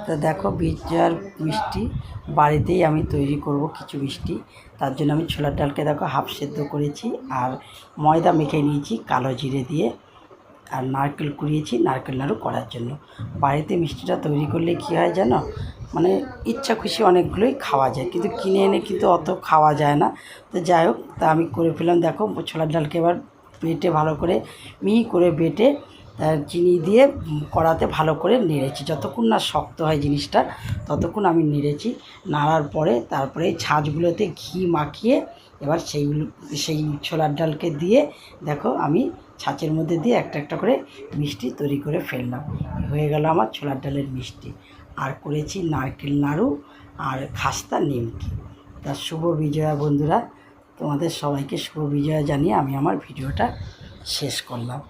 তো দেখো বিজয়ার মিষ্টি বাড়িতেই আমি তৈরি করব কিছু মিষ্টি। তার জন্য আমি ছোলার ডালকে দেখো হাফ সেদ্ধ করেছি, আর ময়দা মেখে নিয়েছি কালো জিরে দিয়ে, আর নারকেল কুড়িয়েছি নারকেল নাড়ু করার জন্য। বাড়িতে মিষ্টিটা তৈরি করলে কী হয় জানো, মানে ইচ্ছা খুশি অনেকগুলোই খাওয়া যায়, কিন্তু কিনে এনে কিন্তু অত খাওয়া যায় না। তো যাই হোক, তা আমি করে ফেললাম। দেখো ছোলার ডালকে এবার বেটে ভালো করে মিহি করে বেটে চিনি দিয়ে কড়াতে ভালো করে নেড়েছি, যতক্ষণ না শক্ত হয় জিনিসটা ততক্ষণ আমি নেড়েছি। নাড়ার পরে তারপরে ছাঁচগুলোতে ঘি মাখিয়ে এবার সেই ছোলার ডালকে দিয়ে দেখো আমি ছাঁচের মধ্যে দিয়ে একটা একটা করে মিষ্টি তৈরি করে ফেললাম। হয়ে গেল আমার ছোলার ডালের মিষ্টি। আর করেছি নারকেল নাড়ু আর খাস্তা নিমকি। তা শুভ বিজয়া বন্ধুরা, তোমাদের সবাইকে শুভ বিজয়া জানিয়ে আমি আমার ভিডিওটা শেষ করলাম।